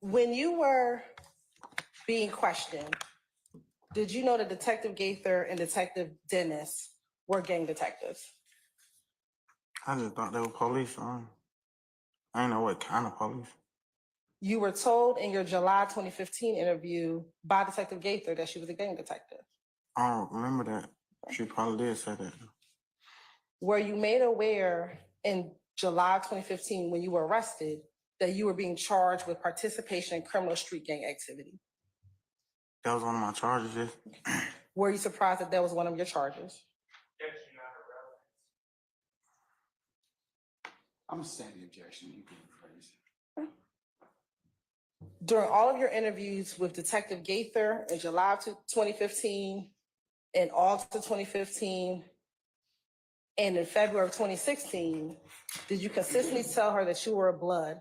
When you were being questioned, did you know that Detective Gaither and Detective Dennis were gang detectives? I just thought they were police. I didn't know what kind of police. You were told in your July 2015 interview by Detective Gaither that she was a gang detective. I don't remember that. She probably did say that. Were you made aware in July 2015 when you were arrested that you were being charged with participation in criminal street gang activity? That was one of my charges, yes. Were you surprised that was one of your charges? I'm standing objection. You can rephrase it. During all of your interviews with Detective Gaither in July 2015, in August of 2015, and in February of 2016, did you consistently tell her that you were a blood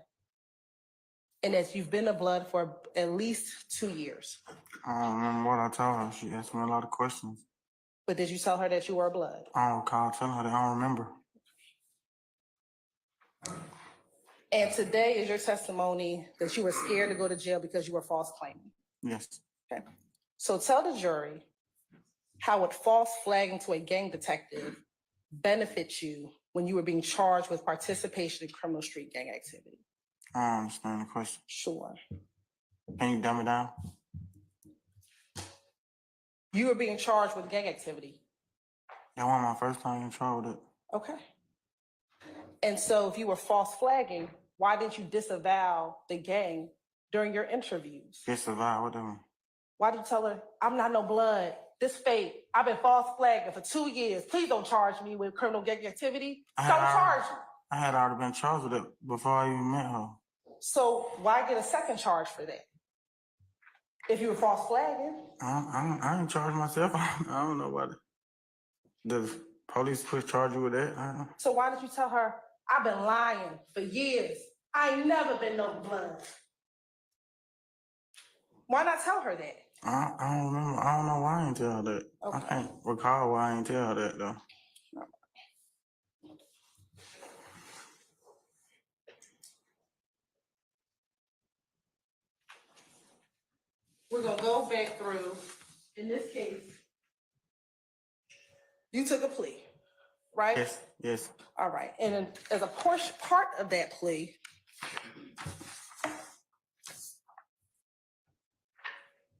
and that you've been a blood for at least 2 years? I don't remember what I told her. She asked me a lot of questions. But did you tell her that you were a blood? I don't recall telling her that. I don't remember. And today is your testimony that you were scared to go to jail because you were false claiming. Yes. Okay. So tell the jury how would false flagging to a gang detective benefit you when you were being charged with participation in criminal street gang activity? I don't understand the question. Sure. Can you dumb it down? You were being charged with gang activity. That wasn't my first time in trouble with it. Okay. And so if you were false flagging, why didn't you disavow the gang during your interviews? Disavow, what that mean? Why did you tell her, I'm not no blood, this fake, I've been false flagging for 2 years. Please don't charge me with criminal gang activity. Don't charge me. I had already been charged with it before I even met her. So why get a second charge for that? If you were false flagging? I didn't charge myself. I don't know why the police could charge you with that. So why did you tell her, I've been lying for years. I ain't never been no blood. Why not tell her that? I don't remember. I don't know why I didn't tell her that. Okay. I can't recall why I didn't tell her that, though. We're going to go back through, in this case, you took a plea, right? Yes, yes. All right. And as a part of that plea,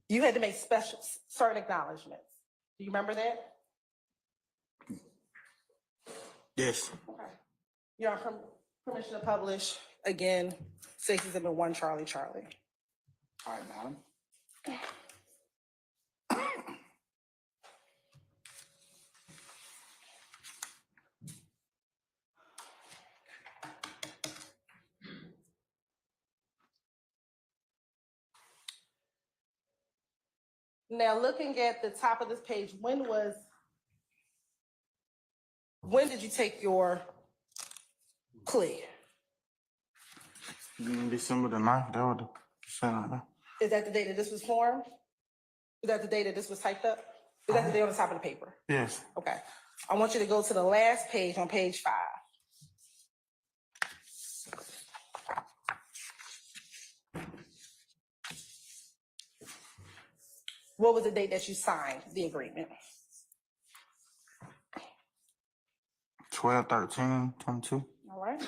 you had to make certain acknowledgments. Do you remember that? Yes. Okay. You're on permission to publish, again, 671 Charlie Charlie. All right, madam. Now, looking at the top of this page, when did you take your plea? December the 9th, that was the Is that the day that this was formed? Is that the day that this was typed up? Is that the day on the top of the paper? Yes. Okay. I want you to go to the last page on page 5. What was the date that you signed the agreement? 12/13/22. All right.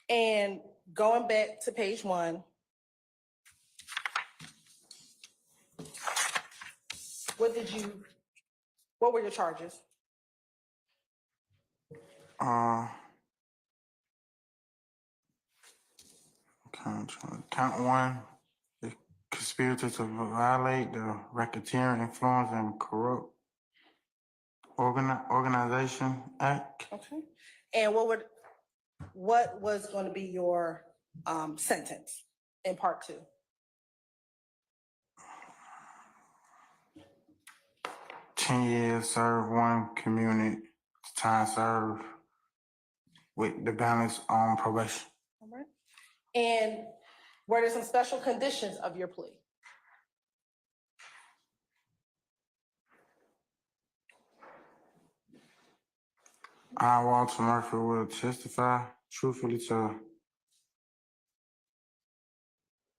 And going back to page 1, what were your charges? Count 1, the conspiracy to violate the racketeering, influence, and corrupt organization act. Okay. And what was going to be your sentence in part 2? $10 years served, 1 community time served, with the balance on probation. All right. And were there some special conditions of your plea? I, Walter Murphy, will testify truthfully to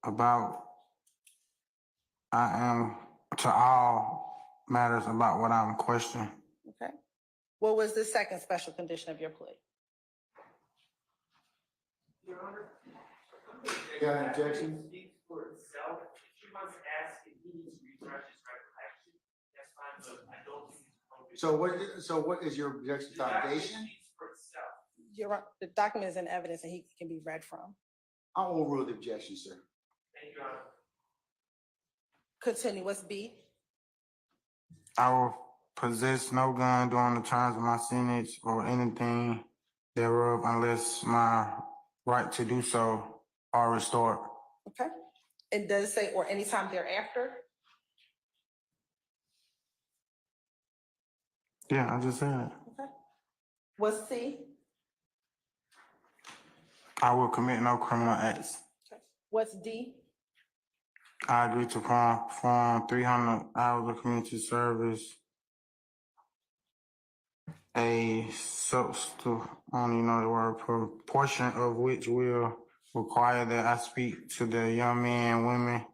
about I am to all matters about what I'm questioning. Okay. What was the second special condition of your plea? You got an objection? Speaks for itself. If she wants to ask if he needs to refresh his recollection, that's fine, but I don't think it's appropriate. So what is your objection The document foundation? speaks for itself. The document is in evidence and he can be read from. I'll overrule the objection, sir. Thank you, Your Honor. Continue, what's B? I will possess no gun during the terms of my sentence or anything thereof unless my right to do so are restored. Okay. And does it say, or anytime thereafter? Yeah, I just said it. Okay. What's C? I will commit no criminal acts. Okay. What's D? I agree to perform 300 hours of community service, a substantive, I don't even know the word, proportion of which will require that I speak to the young men and women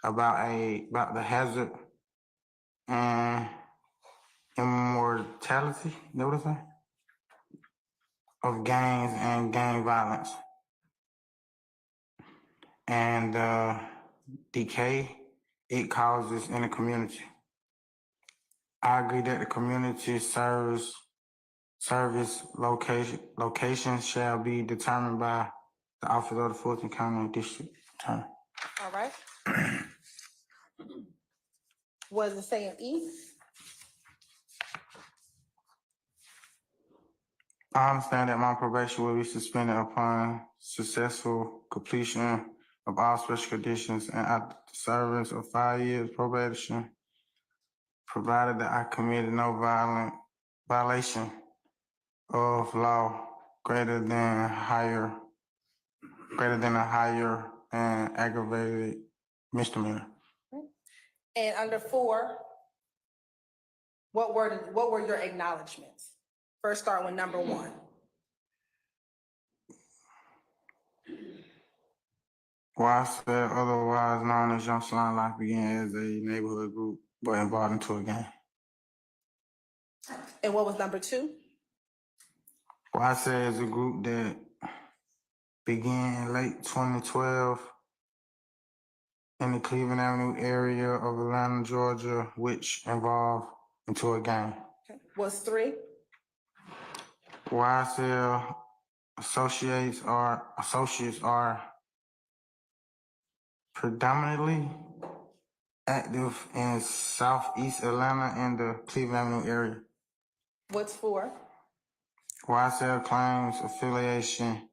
about the hazard and immortality, is that what it say? Of gangs and gang violence. And the decay it causes in the community. I agree that the community service location shall be determined by the Office of the Fulton County District Attorney. All right. Was it saying E? I understand that my probation will be suspended upon successful completion of all special conditions and after the service of 5 years probation, provided that I committed no violation of law greater than a higher and aggravated misdemeanor. And under 4, what were your acknowledgements? First start with number 1. YSL, otherwise known as Young Salon Life, began as a neighborhood group but involved into a gang. And what was number 2? YSL is a group that began in late 2012 in the Cleveland Avenue area of Atlanta, Georgia, which involved into a gang. Okay. Was 3? YSL associates are predominantly active in Southeast Atlanta and the Cleveland Avenue area. What's 4? YSL claims affiliation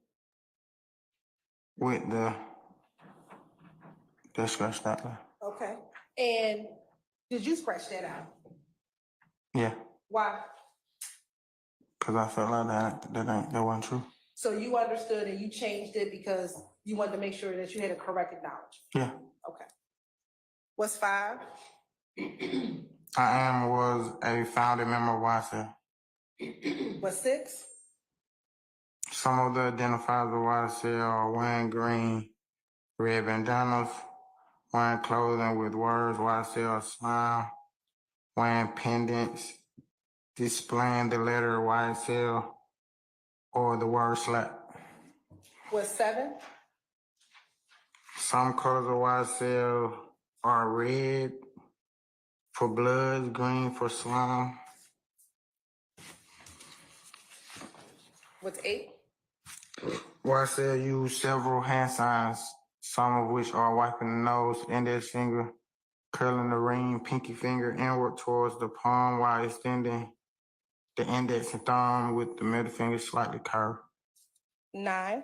with let's scratch that there. Okay. And did you scratch that out? Yeah, Why? because I felt like that wasn't true. So you understood and you changed it because you wanted to make sure that you had a correct acknowledgement? Yeah, Okay. What's 5? was a founding member of YSL. What's 6? Some of the identifiers of YSL are wearing green, red bandanas, wearing clothing with words YSL slime, wearing pendants, displaying the letter YSL or the word slap. What's 7? Some colors of YSL are red for blood, green for slime. What's 8? YSL use several hand signs, some of which are wiping the nose, index finger, curling the ring, pinky finger inward towards the palm while extending the index and thumb with the middle finger slightly curved. 9?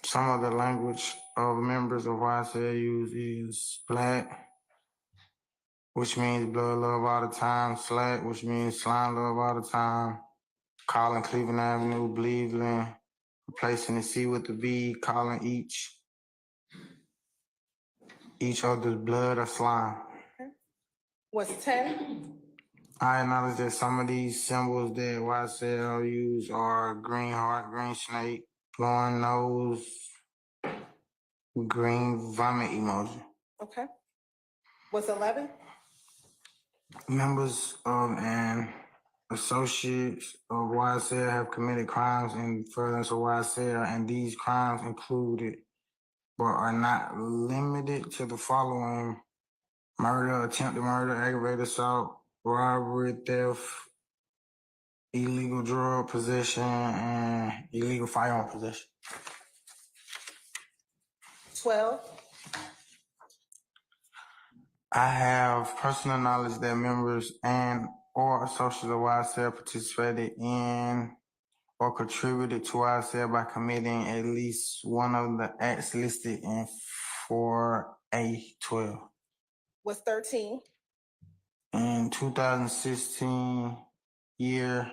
Some of the language of members of YSL use is black, which means blood love all the time, slack, which means slime love all the time, calling Cleveland Avenue, Cleveland, replacing the C with the B, calling each other's blood or slime. What's 10? I acknowledge that some of these symbols that YSL use are green heart, green snake, blowing nose, green vomit emoji. Okay. What's 11? Members of and associates of YSL have committed crimes in furtherance of YSL, and these crimes included but are not limited to the following: murder, attempted murder, aggravated assault, robbery, theft, illegal drug possession, and illegal firearm possession. 12? I have personal knowledge that members and or associates of YSL participated in or contributed to YSL by committing at least one of the acts listed in 4A12. What's 13? In 2016 year,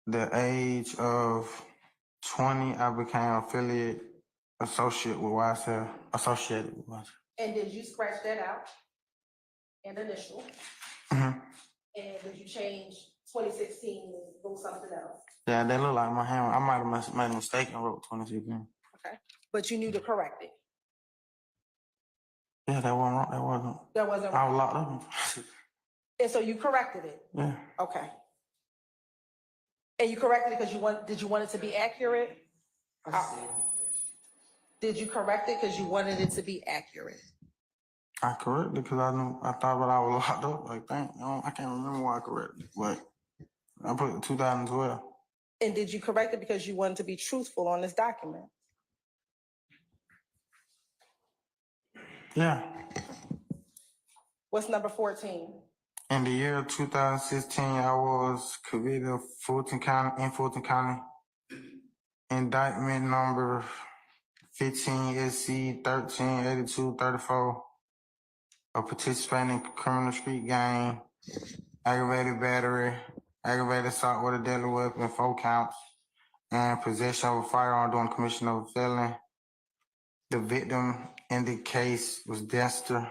the age of 20, I became associated with YSL. And did you scratch that out? And initial? Mm-hmm. And did you change 2016 and go something else? Yeah, that look like my hand. I might have made a mistake and wrote 2016. Okay. But you knew to correct it? Yeah, that wasn't wrong. That wasn't I wrong. was locked up. And so you corrected it? Yeah. Okay. And you corrected it because did you want it to be accurate? Did you correct it because you wanted it to be accurate? I corrected because I thought I was locked up. Like, I can't remember why I corrected, but I put 2012. And did you correct it because you wanted to be truthful on this document? Yeah. What's number 14? In the year of 2016, I was convicted of Fulton County, indictment number 15 SC 138234 of participating in criminal street gang, aggravated battery, aggravated assault with a deadly weapon, 4 counts, and possession of a firearm during commission of a felony. The victim in the case was Dexter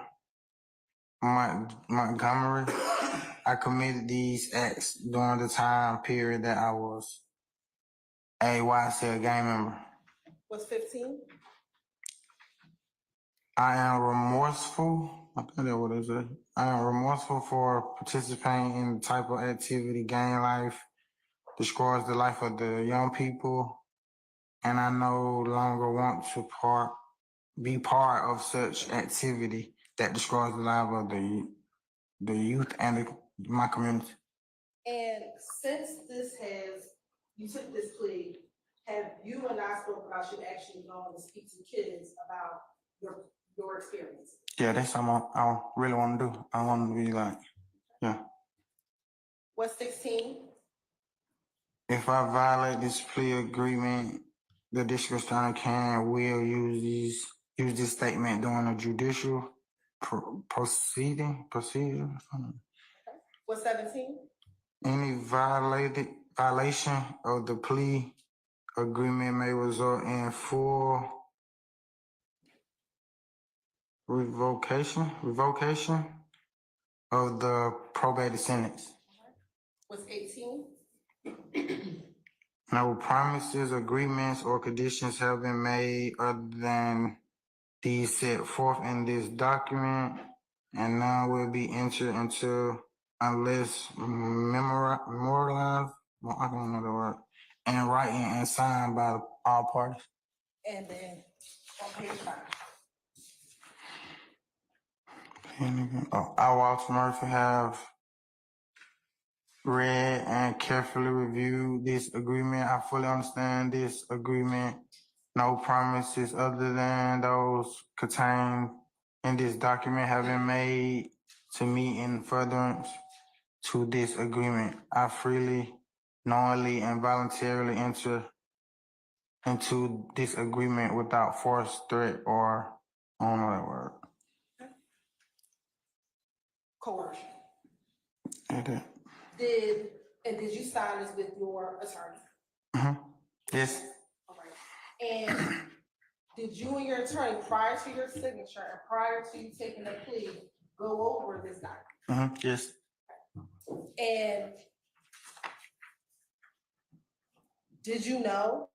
Montgomery. I committed these acts during the time period that I was a YSL gang member. What's 15? I am remorseful. I think that's what it is. I am remorseful for participating in the type of activity gang life destroys the life of the young people, and I no longer want to be part of such activity that destroys the life of the youth and my community. And since you took this plea, have you and I spoke about you actually going to speak to kids about your experience? Yeah, that's something I really want to do. I want to be like, yeah. What's 16? If I violate this plea agreement, the district attorney can and will use this statement during a judicial procedure. What's 17? Any violation of the plea agreement may result in full revocation of the probated sentence. What's 18? No promises, agreements, or conditions have been made other than these set forth in this document, and none will be entered into unless memorialized, well, I don't know the word, and writing and signed by all parties. And then on page 5. I, Walter Murphy, have read and carefully reviewed this agreement. I fully understand this agreement. No promises other than those contained in this document have been made to me in furtherance to this agreement. I freely, knowingly, and voluntarily enter into this agreement without force, threat, or I don't know that word. Coercion. Yeah. Did you sign this with your attorney? Mm-hmm. Yes. All right. And did you and your attorney, prior to your signature and prior to you taking the plea, go over this document? Mm-hmm. Yes. And did you know